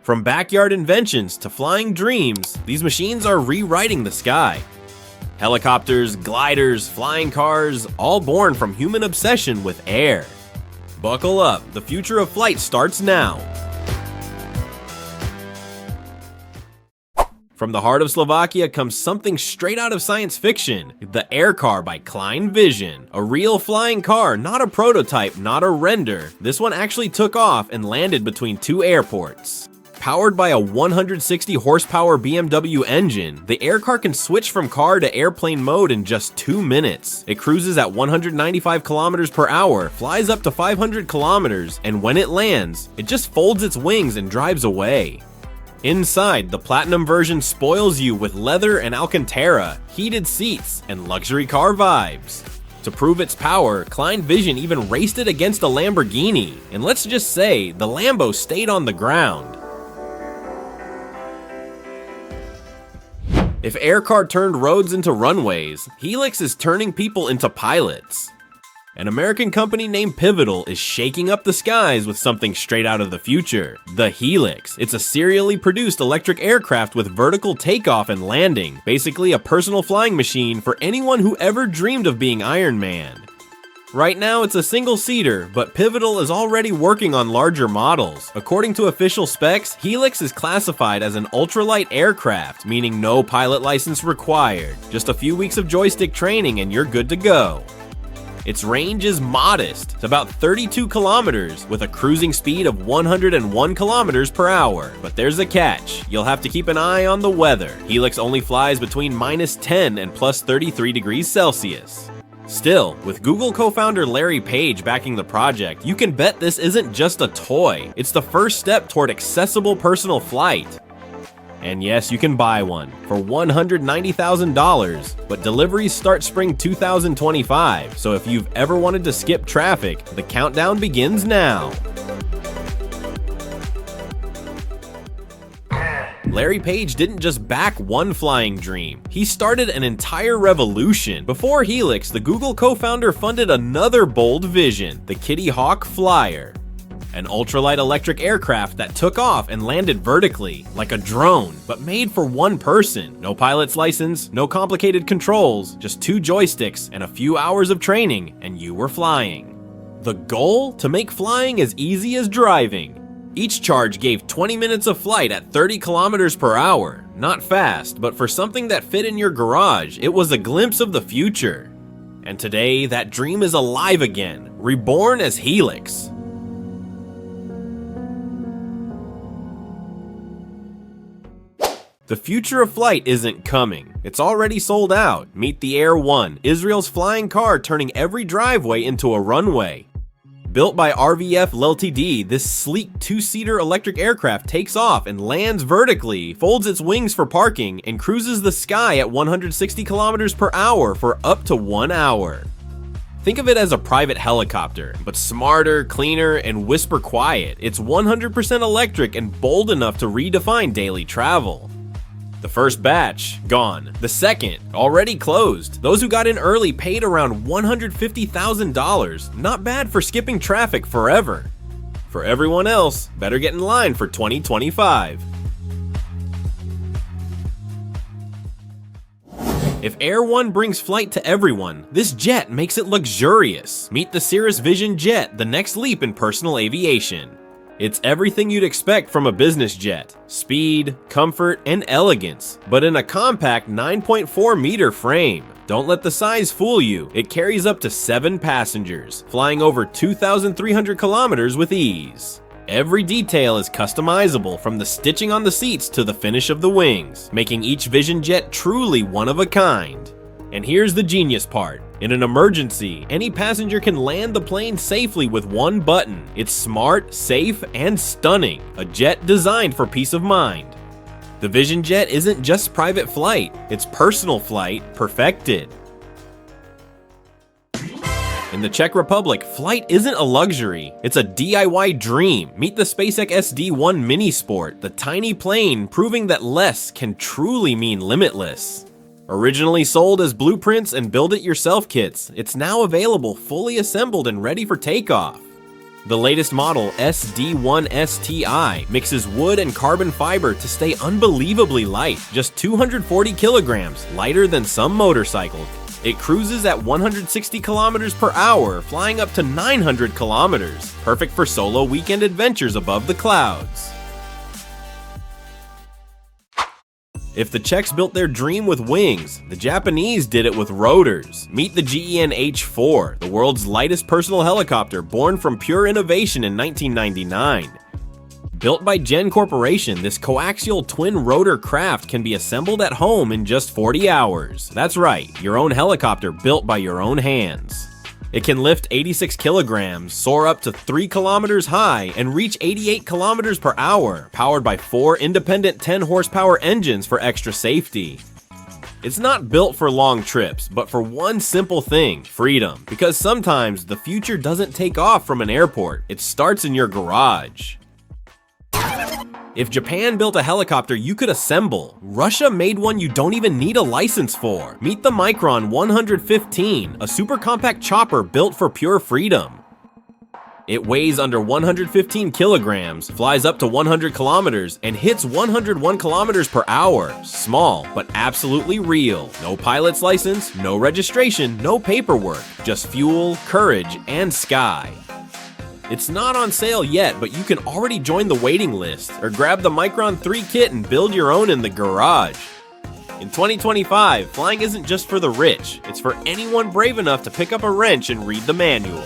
From backyard inventions to flying dreams, these machines are rewriting the sky. Helicopters, gliders, flying cars, all born from human obsession with air. Buckle up, the future of flight starts now. From the heart of Slovakia comes something straight out of science fiction, the Air Car by Klein Vision. A real flying car, not a prototype, not a render. This one actually took off and landed between two airports. Powered by a 160 horsepower BMW engine, the Air Car can switch from car to airplane mode in just 2 minutes. It cruises at 195 kilometers per hour, flies up to 500 kilometers, and when it lands, it just folds its wings and drives away. Inside, the Platinum version spoils you with leather and Alcantara, heated seats, and luxury car vibes. To prove its power, Klein Vision even raced it against a Lamborghini, and let's just say, the Lambo stayed on the ground. If Aircar turned roads into runways, Helix is turning people into pilots. An American company named Pivotal is shaking up the skies with something straight out of the future, the Helix. It's a serially produced electric aircraft with vertical takeoff and landing, basically a personal flying machine for anyone who ever dreamed of being Iron Man. Right now it's a single-seater, but Pivotal is already working on larger models. According to official specs, Helix is classified as an ultralight aircraft, meaning no pilot license required. Just a few weeks of joystick training and you're good to go. Its range is modest, it's about 32 kilometers, with a cruising speed of 101 kilometers per hour. But there's a catch, you'll have to keep an eye on the weather. Helix only flies between -10 and +33 degrees Celsius. Still, with Google co-founder Larry Page backing the project, you can bet this isn't just a toy. It's the first step toward accessible personal flight. And yes, you can buy one for $190,000, but deliveries start spring 2025, so if you've ever wanted to skip traffic, the countdown begins now. Larry Page didn't just back one flying dream, he started an entire revolution. Before Helix, the Google co-founder funded another bold vision, the Kitty Hawk Flyer. An ultralight electric aircraft that took off and landed vertically, like a drone, but made for one person. No pilot's license, no complicated controls, just 2 joysticks and a few hours of training, and you were flying. The goal? To make flying as easy as driving. Each charge gave 20 minutes of flight at 30 kilometers per hour. Not fast, but for something that fit in your garage, it was a glimpse of the future. And today, that dream is alive again, reborn as Helix. The future of flight isn't coming. It's already sold out. Meet the Air 1, Israel's flying car turning every driveway into a runway. Built by RVF Ltd, this sleek 2-seater electric aircraft takes off and lands vertically, folds its wings for parking, and cruises the sky at 160 kilometers per hour for up to 1 hour. Think of it as a private helicopter, but smarter, cleaner, and whisper quiet. It's 100% electric and bold enough to redefine daily travel. The first batch, gone. The second, already closed. Those who got in early paid around $150,000. Not bad for skipping traffic forever. For everyone else, better get in line for 2025. If Air 1 brings flight to everyone, this jet makes it luxurious. Meet the Cirrus Vision Jet, the next leap in personal aviation. It's everything you'd expect from a business jet. Speed, comfort, and elegance, but in a compact 9.4 meter frame. Don't let the size fool you. It carries up to 7 passengers, flying over 2,300 kilometers with ease. Every detail is customizable, from the stitching on the seats to the finish of the wings, making each Vision Jet truly one of a kind. And here's the genius part. In an emergency, any passenger can land the plane safely with one button. It's smart, safe, and stunning. A jet designed for peace of mind. The Vision Jet isn't just private flight, it's personal flight perfected. In the Czech Republic, flight isn't a luxury, it's a DIY dream. Meet the SpaceX SD-1 Mini Sport, the tiny plane proving that less can truly mean limitless. Originally sold as blueprints and build-it-yourself kits, it's now available fully assembled and ready for takeoff. The latest model, SD1STI, mixes wood and carbon fiber to stay unbelievably light, just 240 kilograms, lighter than some motorcycles. It cruises at 160 kilometers per hour, flying up to 900 kilometers, perfect for solo weekend adventures above the clouds. If the Czechs built their dream with wings, the Japanese did it with rotors. Meet the GEN H-4, the world's lightest personal helicopter born from pure innovation in 1999. Built by Gen Corporation, this coaxial twin-rotor craft can be assembled at home in just 40 hours. That's right, your own helicopter built by your own hands. It can lift 86 kilograms, soar up to 3 kilometers high, and reach 88 kilometers per hour, powered by 4 independent 10-horsepower engines for extra safety. It's not built for long trips, but for one simple thing, freedom. Because sometimes the future doesn't take off from an airport, it starts in your garage. If Japan built a helicopter you could assemble, Russia made one you don't even need a license for. Meet the Micron 115, a super compact chopper built for pure freedom. It weighs under 115 kilograms, flies up to 100 kilometers, and hits 101 kilometers per hour. Small, but absolutely real. No pilot's license, no registration, no paperwork, just fuel, courage, and sky. It's not on sale yet, but you can already join the waiting list, or grab the Micron 3 kit and build your own in the garage. In 2025, flying isn't just for the rich, it's for anyone brave enough to pick up a wrench and read the manual.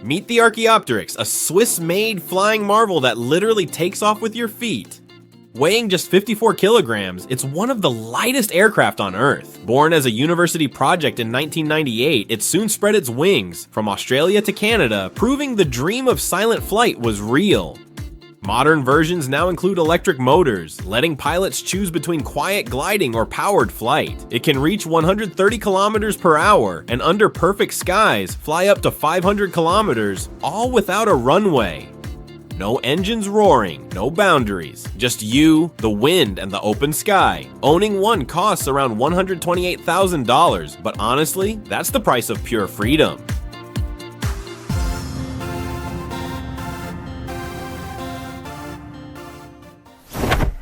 Meet the Archaeopteryx, a Swiss-made flying marvel that literally takes off with your feet. Weighing just 54 kilograms, it's one of the lightest aircraft on Earth. Born as a university project in 1998, it soon spread its wings from Australia to Canada, proving the dream of silent flight was real. Modern versions now include electric motors, letting pilots choose between quiet gliding or powered flight. It can reach 130 kilometers per hour, and under perfect skies, fly up to 500 kilometers, all without a runway. No engines roaring, no boundaries, just you, the wind, and the open sky. Owning one costs around $128,000, but honestly, that's the price of pure freedom.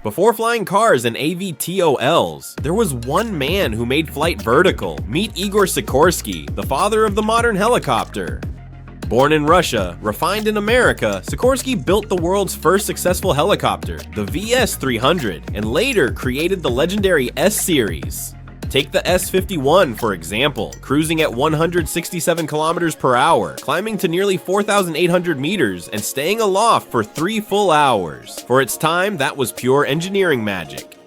Before flying cars and AVTOLs, there was one man who made flight vertical. Meet Igor Sikorsky, the father of the modern helicopter. Born in Russia, refined in America, Sikorsky built the world's first successful helicopter, the VS-300, and later created the legendary S-Series. Take the S-51 for example, cruising at 167 kilometers per hour, climbing to nearly 4,800 meters, and staying aloft for 3 full hours. For its time, that was pure engineering magic.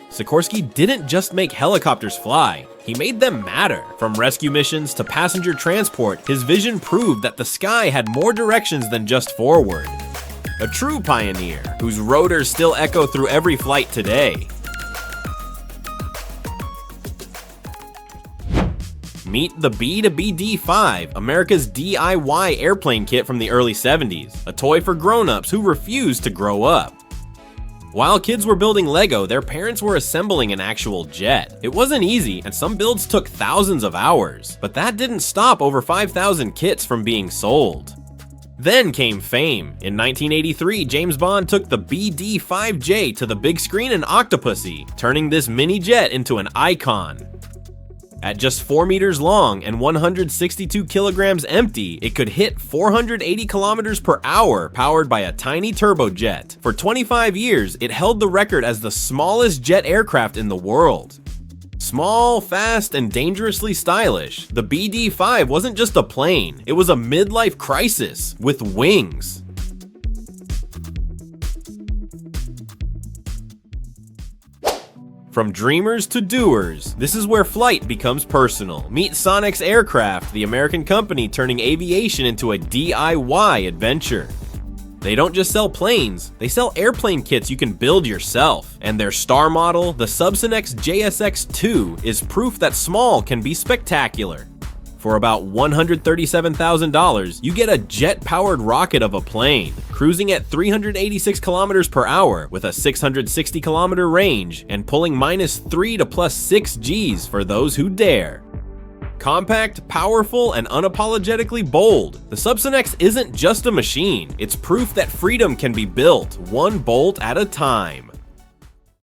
Sikorsky didn't just make helicopters fly, he made them matter. From rescue missions to passenger transport, his vision proved that the sky had more directions than just forward. A true pioneer, whose rotors still echo through every flight today. Meet the B2BD5, America's DIY airplane kit from the early 70s, a toy for grown-ups who refused to grow up. While kids were building Lego, their parents were assembling an actual jet. It wasn't easy, and some builds took thousands of hours, but that didn't stop over 5,000 kits from being sold. Then came fame. In 1983, James Bond took the BD-5J to the big screen in Octopussy, turning this mini jet into an icon. At just 4 meters long and 162 kilograms empty, it could hit 480 kilometers per hour, powered by a tiny turbojet. For 25 years, it held the record as the smallest jet aircraft in the world. Small, fast, and dangerously stylish, the BD-5 wasn't just a plane, it was a midlife crisis with wings. From dreamers to doers, this is where flight becomes personal. Meet Sonex Aircraft, the American company turning aviation into a DIY adventure. They don't just sell planes, they sell airplane kits you can build yourself. And their star model, the Sonex JSX-2, is proof that small can be spectacular. For about $137,000, you get a jet-powered rocket of a plane, cruising at 386 kilometers per hour with a 660 kilometer range and pulling -3 to +6 Gs for those who dare. Compact, powerful, and unapologetically bold, the Subsonex isn't just a machine, it's proof that freedom can be built, one bolt at a time.